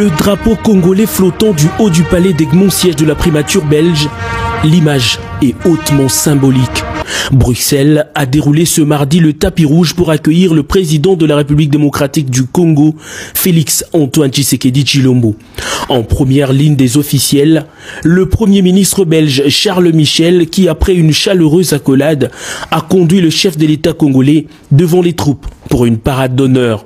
Le drapeau congolais flottant du haut du palais d'Egmont, siège de la primature belge, l'image est hautement symbolique. Bruxelles a déroulé ce mardi le tapis rouge pour accueillir le président de la République démocratique du Congo, Félix Antoine Tshisekedi Tshilombo. En première ligne des officiels, le Premier ministre belge Charles Michel, qui après une chaleureuse accolade, a conduit le chef de l'État congolais devant les troupes pour une parade d'honneur.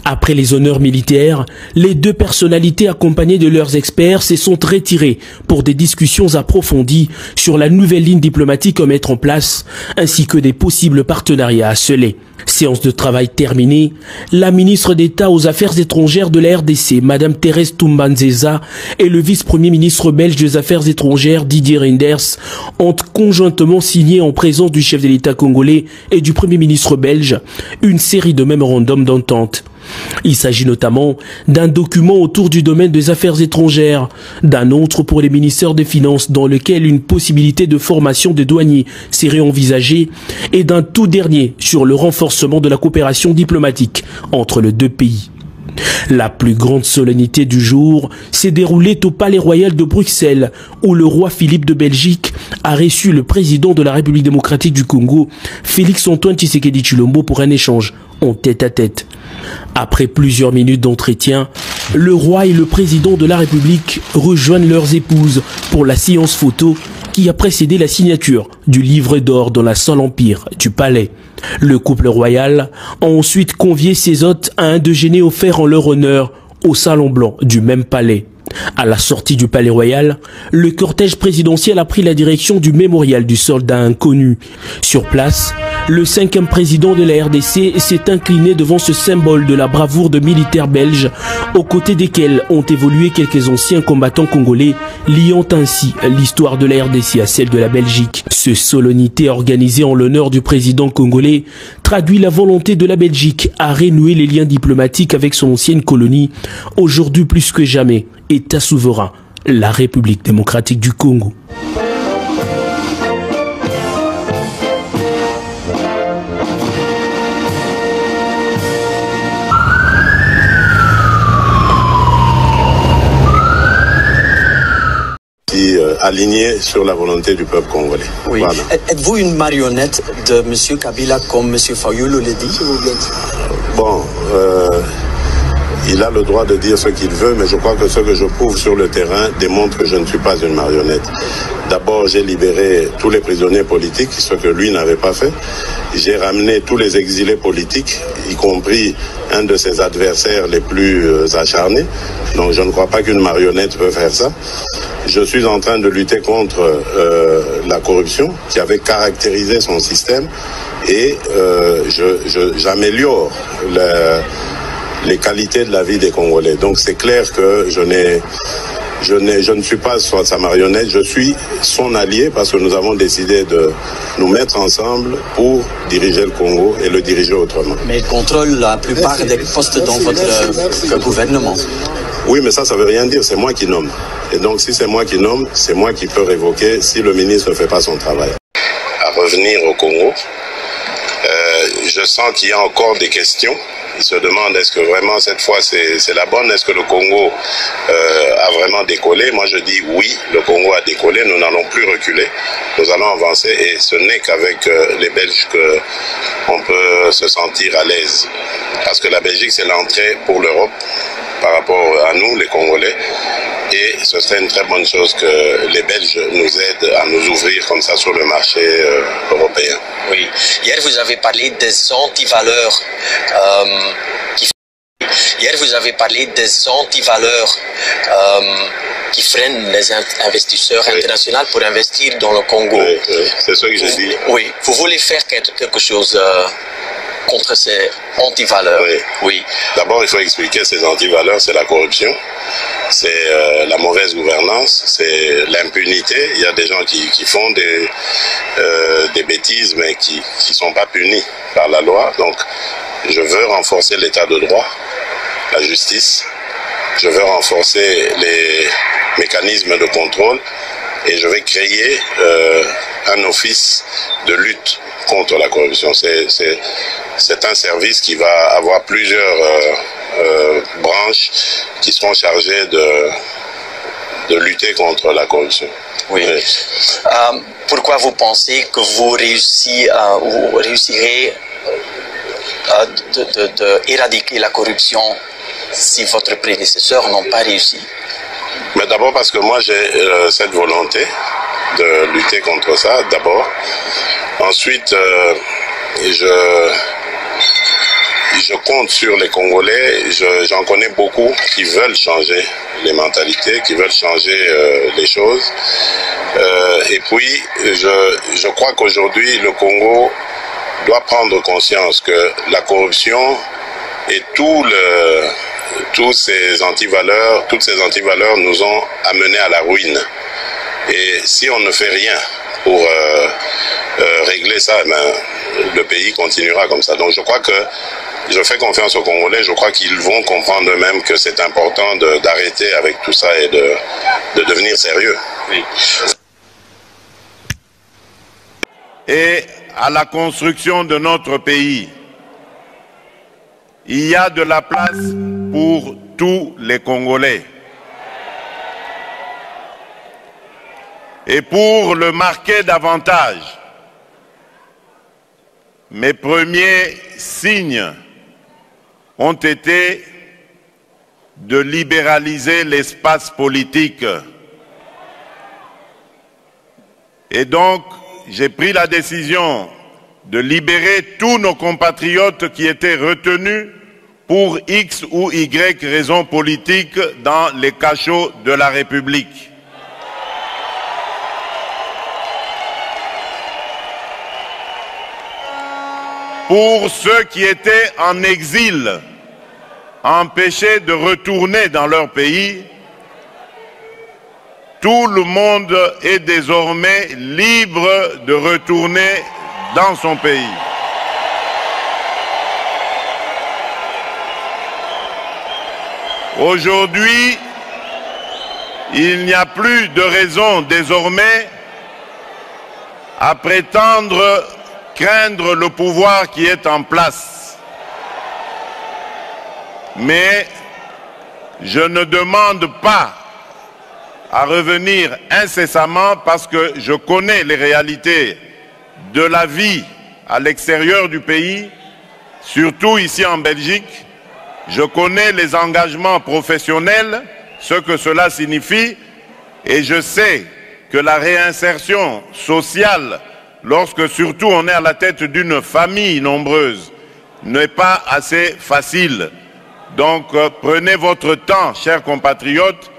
Après les honneurs militaires, les deux personnalités accompagnées de leurs experts se sont retirées pour des discussions approfondies sur la nouvelle ligne diplomatique à mettre en place, ainsi que des possibles partenariats à sceller. Séance de travail terminée, la ministre d'État aux Affaires étrangères de la RDC, Madame Thérèse Toumba-Nzeza, et le vice-premier ministre belge des Affaires étrangères, Didier Reynders, ont conjointement signé en présence du chef de l'État congolais et du Premier ministre belge une série de mémorandums d'entente. Il s'agit notamment d'un document autour du domaine des affaires étrangères, d'un autre pour les ministères des Finances dans lequel une possibilité de formation des douaniers serait envisagée et d'un tout dernier sur le renforcement de la coopération diplomatique entre les deux pays. La plus grande solennité du jour s'est déroulée au Palais Royal de Bruxelles, où le roi Philippe de Belgique a reçu le président de la République démocratique du Congo, Félix Antoine Tshisekedi Tshilombo, pour un échange en tête-à-tête. Après plusieurs minutes d'entretien, le roi et le président de la République rejoignent leurs épouses pour la séance photo qui a précédé la signature du livre d'or dans la salle Empire du palais. Le couple royal a ensuite convié ses hôtes à un déjeuner offert en leur honneur au salon blanc du même palais. À la sortie du palais royal, le cortège présidentiel a pris la direction du mémorial du soldat inconnu. Sur place, le 5e président de la RDC s'est incliné devant ce symbole de la bravoure de militaires belges, aux côtés desquels ont évolué quelques anciens combattants congolais, liant ainsi l'histoire de la RDC à celle de la Belgique. Ce solennité organisée en l'honneur du président congolais traduit la volonté de la Belgique à renouer les liens diplomatiques avec son ancienne colonie, aujourd'hui plus que jamais État souverain, la République démocratique du Congo. Aligné sur la volonté du peuple congolais. Oui. Voilà. Êtes-vous une marionnette de M. Kabila comme M. Fayulu l'a dit? Bon, il a le droit de dire ce qu'il veut, mais je crois que ce que je prouve sur le terrain démontre que je ne suis pas une marionnette. D'abord, j'ai libéré tous les prisonniers politiques, ce que lui n'avait pas fait. J'ai ramené tous les exilés politiques, y compris un de ses adversaires les plus acharnés. Donc je ne crois pas qu'une marionnette peut faire ça. Je suis en train de lutter contre la corruption qui avait caractérisé son système et j'améliore les qualités de la vie des Congolais. Donc c'est clair que je ne suis pas sa marionnette, je suis son allié parce que nous avons décidé de nous mettre ensemble pour diriger le Congo et le diriger autrement. Mais il contrôle la plupart des postes dans votre gouvernement. Oui, mais ça veut rien dire, c'est moi qui nomme. Et donc si c'est moi qui nomme, c'est moi qui peux révoquer si le ministre ne fait pas son travail. À revenir au Congo, je sens qu'il y a encore des questions. Ils se demandent est-ce que vraiment cette fois c'est la bonne, est-ce que le Congo a vraiment décollé? Moi je dis oui, le Congo a décollé, nous n'allons plus reculer, nous allons avancer et ce n'est qu'avec les Belges qu'on peut se sentir à l'aise. Parce que la Belgique c'est l'entrée pour l'Europe par rapport à nous les Congolais et ce serait une très bonne chose que les Belges nous aident à nous ouvrir comme ça sur le marché européen. Oui, hier vous avez parlé des antivaleurs qui freinent les investisseurs internationaux pour investir dans le Congo. Oui, c'est ce que j'ai dit. Oui, vous voulez faire quelque chose contre ces antivaleurs. Oui. D'abord, il faut expliquer ces antivaleurs, c'est la corruption, c'est la mauvaise gouvernance, c'est l'impunité. Il y a des gens qui font des bêtises, mais qui ne sont pas punis par la loi. Donc, Je veux renforcer l'état de droit, la justice. Je veux renforcer les mécanismes de contrôle et je vais créer un office de lutte contre la corruption. C'est un service qui va avoir plusieurs branches qui seront chargées de lutter contre la corruption. Oui. Pourquoi vous pensez que vous réussirez d'éradiquer la corruption si votre prédécesseur n'ont pas réussi? Mais d'abord parce que moi j'ai cette volonté de lutter contre ça, d'abord. Ensuite, je compte sur les Congolais, j'en connais beaucoup qui veulent changer les mentalités, qui veulent changer les choses. Et puis, je crois qu'aujourd'hui, le Congo doit prendre conscience que la corruption et toutes ces antivaleurs nous ont amenés à la ruine. Et si on ne fait rien pour régler ça, le pays continuera comme ça. Donc je crois que je fais confiance aux Congolais, je crois qu'ils vont comprendre eux-mêmes que c'est important d'arrêter avec tout ça et de devenir sérieux. Oui. Et à la construction de notre pays, il y a de la place pour tous les Congolais. Et pour le marquer davantage, mes premiers signes ont été de libéraliser l'espace politique. Et donc, j'ai pris la décision de libérer tous nos compatriotes qui étaient retenus pour X ou Y raisons politiques dans les cachots de la République. Pour ceux qui étaient en exil, empêchés de retourner dans leur pays, tout le monde est désormais libre de retourner dans son pays. Aujourd'hui, il n'y a plus de raison désormais à prétendre craindre le pouvoir qui est en place. Mais je ne demande pas à revenir incessamment parce que je connais les réalités de la vie à l'extérieur du pays, surtout ici en Belgique. Je connais les engagements professionnels, ce que cela signifie, et je sais que la réinsertion sociale, lorsque surtout on est à la tête d'une famille nombreuse, n'est pas assez facile. Donc prenez votre temps, chers compatriotes,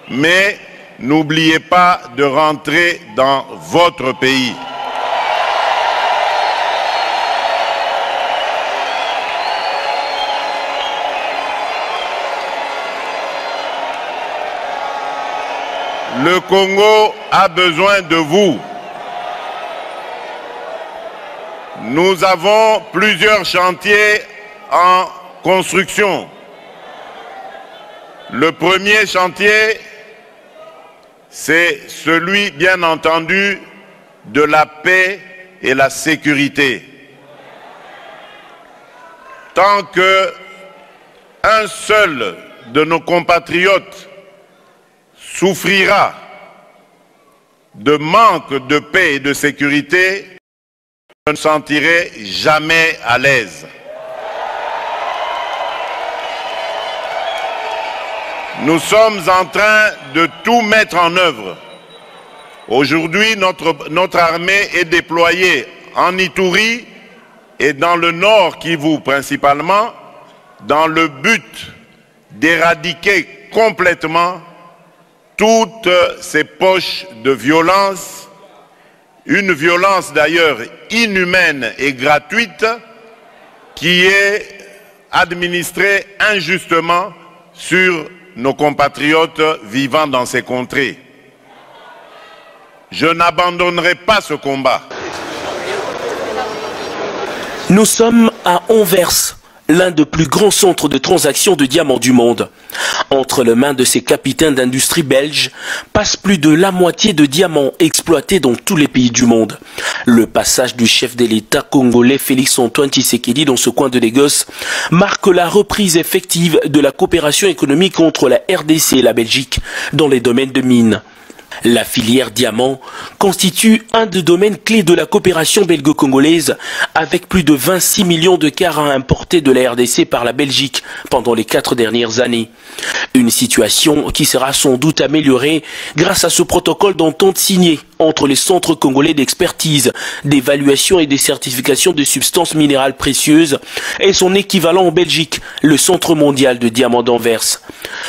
mais n'oubliez pas de rentrer dans votre pays. Le Congo a besoin de vous. Nous avons plusieurs chantiers en construction. Le premier chantier, c'est celui, bien entendu, de la paix et la sécurité. Tant qu'un seul de nos compatriotes souffrira de manque de paix et de sécurité, je ne me sentirai jamais à l'aise. Nous sommes en train de tout mettre en œuvre. Aujourd'hui, notre armée est déployée en Ituri et dans le nord Kivu principalement, dans le but d'éradiquer complètement toutes ces poches de violence, une violence d'ailleurs inhumaine et gratuite qui est administrée injustement sur nos compatriotes vivant dans ces contrées. Je n'abandonnerai pas ce combat. Nous sommes à Anvers. l'un des plus grands centres de transaction de diamants du monde. Entre les mains de ces capitaines d'industrie belges passe plus de la moitié de diamants exploités dans tous les pays du monde. Le passage du chef de l'État congolais Félix-Antoine Tshisekedi dans ce coin de Lagos marque la reprise effective de la coopération économique entre la RDC et la Belgique dans les domaines de mines. La filière diamant constitue un des domaines clés de la coopération belgo-congolaise avec plus de 26 millions de carats importés de la RDC par la Belgique pendant les 4 dernières années. Une situation qui sera sans doute améliorée grâce à ce protocole d'entente signé entre les centres congolais d'expertise, d'évaluation et de certification de substances minérales précieuses et son équivalent en Belgique, le Centre mondial de diamants d'Anvers.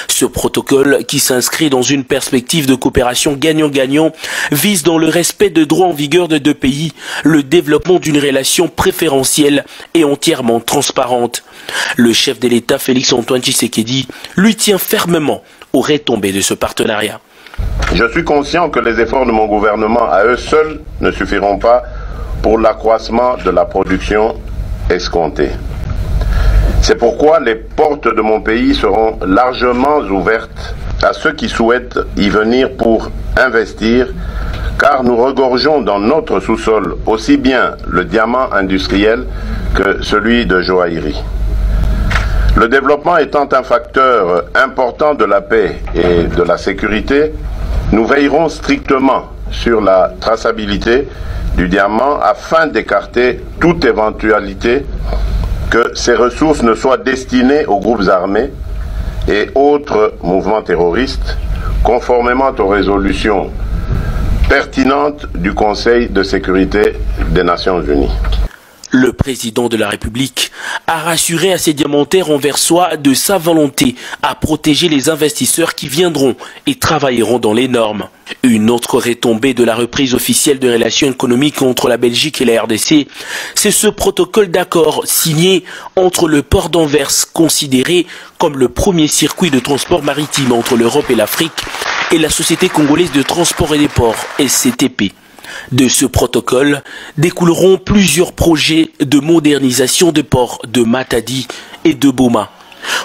Ce protocole, qui s'inscrit dans une perspective de coopération gagnant-gagnant, vise dans le respect de droits en vigueur de deux pays, le développement d'une relation préférentielle et entièrement transparente. Le chef de l'État Félix-Antoine Tshisekedi lui tient fermement aux retombées de ce partenariat. Je suis conscient que les efforts de mon gouvernement à eux seuls ne suffiront pas pour l'accroissement de la production escomptée. C'est pourquoi les portes de mon pays seront largement ouvertes à ceux qui souhaitent y venir pour investir, car nous regorgeons dans notre sous-sol aussi bien le diamant industriel que celui de joaillerie. Le développement étant un facteur important de la paix et de la sécurité, nous veillerons strictement sur la traçabilité du diamant afin d'écarter toute éventualité que ces ressources ne soient destinées aux groupes armés et autres mouvements terroristes, conformément aux résolutions pertinentes du Conseil de sécurité des Nations Unies. Le président de la République a rassuré à ses diamantaires anversois de sa volonté à protéger les investisseurs qui viendront et travailleront dans les normes. Une autre retombée de la reprise officielle de relations économiques entre la Belgique et la RDC, c'est ce protocole d'accord signé entre le port d'Anvers, considéré comme le premier circuit de transport maritime entre l'Europe et l'Afrique, et la Société congolaise de transport et des ports, SCTP. De ce protocole découleront plusieurs projets de modernisation des ports de Matadi et de Boma.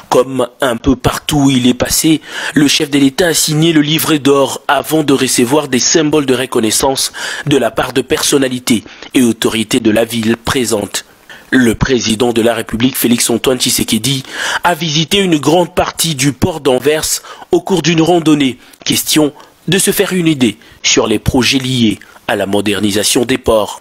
Comme un peu partout où il est passé, le chef de l'État a signé le livret d'or avant de recevoir des symboles de reconnaissance de la part de personnalités et autorités de la ville présentes. Le président de la République, Félix-Antoine Tshisekedi, a visité une grande partie du port d'Anvers au cours d'une randonnée. Question de se faire une idée sur les projets liés à la modernisation des ports.